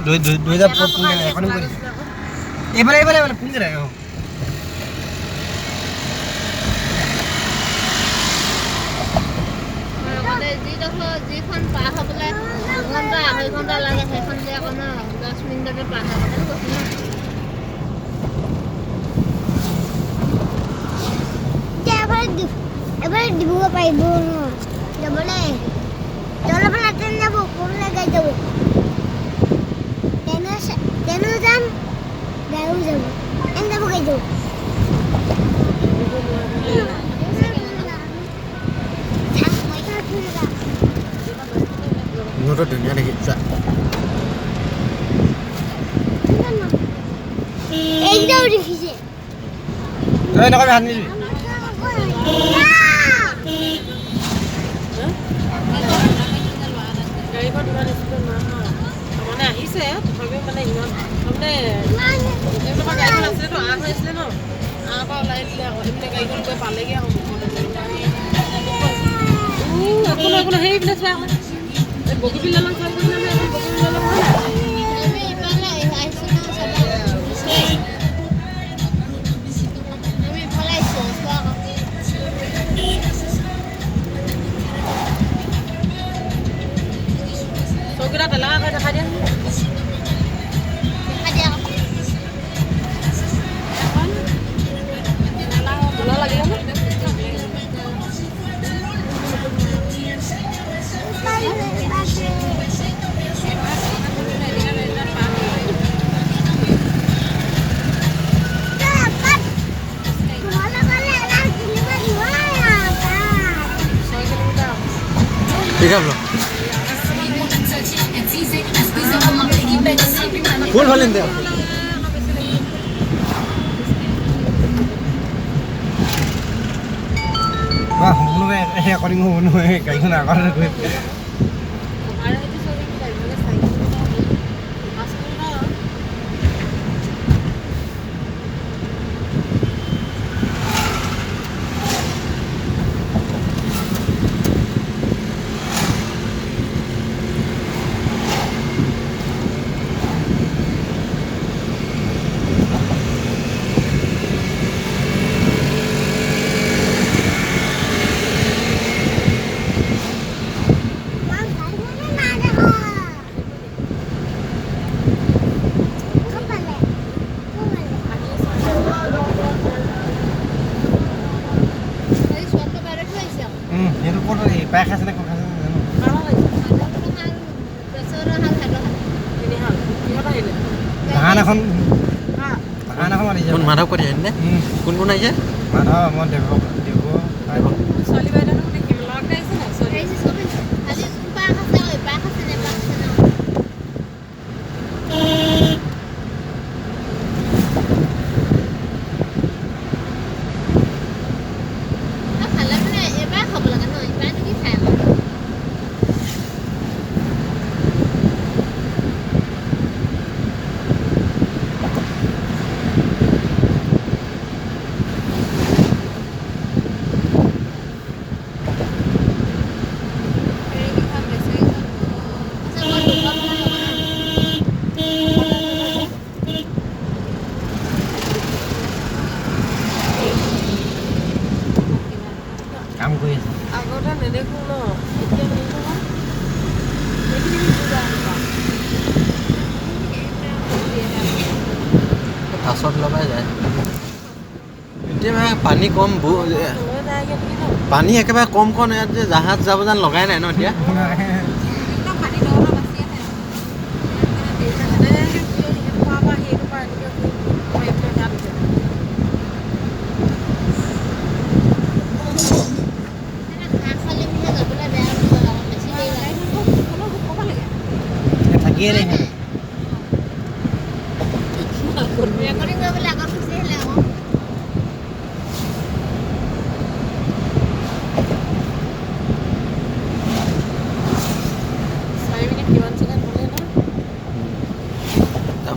2000 phone এখনই কৰি এবাৰে ফোন কৰে যিখন পাৰ হ'বলৈ 2-2.5 ঘণ্টা লাগে সেইখন যে আকৌ 10 মিনিটতে পাৰ হ'ব এবাৰ দিব পাৰিব যাবলৈ জলফলা ট্ৰেইন যাব ক'লৈ গাড়ী যাব ট্ৰেইনো যাম গাড়ীও যাব ট্ৰেইন যাব গাড়ী যাব Nó đừng nghe này hiện dạ. Ê đâu đi phía dưới. Đây nó có ăn gì? বগী বিলালক চাই দিলে আমি বগী বিলালক আমি ইফালে আইছো না সবা আমি ইফালে আইছো সগরা তেলা করে দেখা দিয়া এখন তেলা বলা লাগিল না ठीक है फुल भलें दे वाह हम लोग रेकॉर्डिंग हो नो है कहीं ना कर रहे পায় খাইছে না কোন খাইছে জানো ধান এখন মাৰি কোন মাধৱ কৰি আহিলে কোন কোন আহিছে মাধৱ মই দেৱ ছোৱালী বাইদেউ দেখিম লগ গাইছে না ছোৱালী আজি পায় খাইছে ঐ পায় খাইছে নে পায় খাইছে না কাম কৰি আছে আগতে নেদেখো ন এতিয়া নেদেখো দেখি পূজা কাছত লগাই যায় এতিয়া পানী কম পানী একেবাৰে কম কম ইয়াত যে জাহাজ যাব যেন লগাই নাই ন এতিয়া থাকিয়ে নাই রেকর্ডিং করে বলে আগা খুশি হলে ও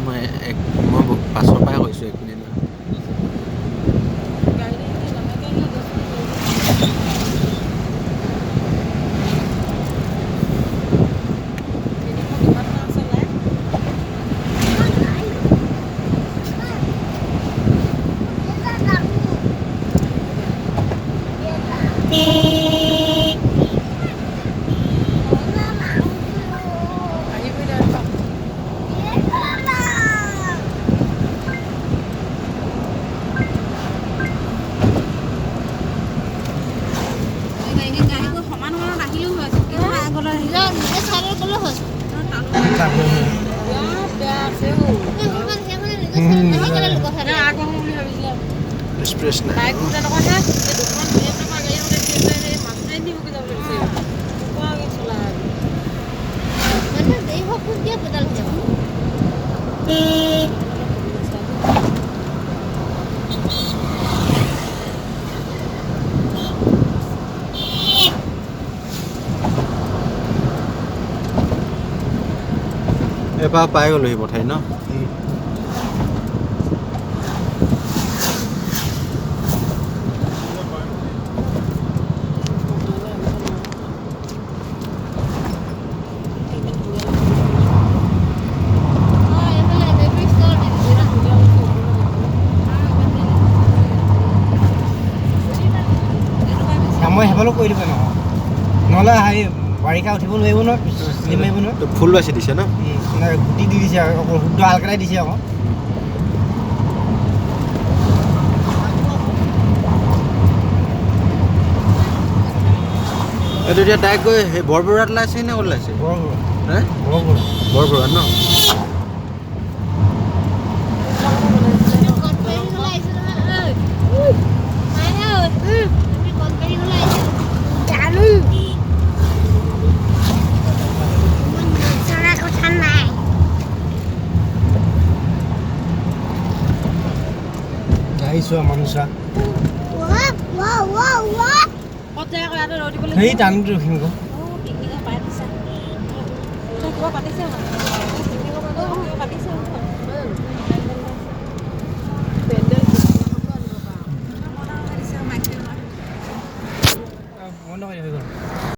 মই পাছৰ পৰাই কৈছোঁ এক মিনিট বেয়া আছে ও আগৰ বুলি ভাবিছিলা এক্সপ্ৰেছ নাই বাইক তেনেকুৱা হে দুখন দুই টকা গাড়ী হ'লে সেই মাছটাই নিবগে যাব লাগিছে কোৱা চলা মানে দেই হক কি বদল যাব এবাৰ পাই গ'লো সি পঠাই ন মই সেইফালেও কৰি দিব নহয় নহ'লে হেৰি বাৰিষা উঠিব নোৱাৰিব নহয় চিলি মাৰিব নহয় ফুল বাচি দিছে ন গুটি দি দিছে আকৌ শুদ্ধ হালকেটাই দিছে আকৌ এইটো এতিয়া ডাইৰেক্ট গৈ সেই বৰবৰুৱাত ওলাইছে নে ক'ত ওলাইছে হে বৰবৰুৱাত ন আহিছোঁ মানুহ চোৱা ক'ত যায় আকৌ ইয়াতে ৰৈ দিবলৈ সেই টানিটো ৰখিম আকৌ পিকনিকৰ পাই দিছা কিবা পাতিছে মানে পিকনিকৰ পাতিছে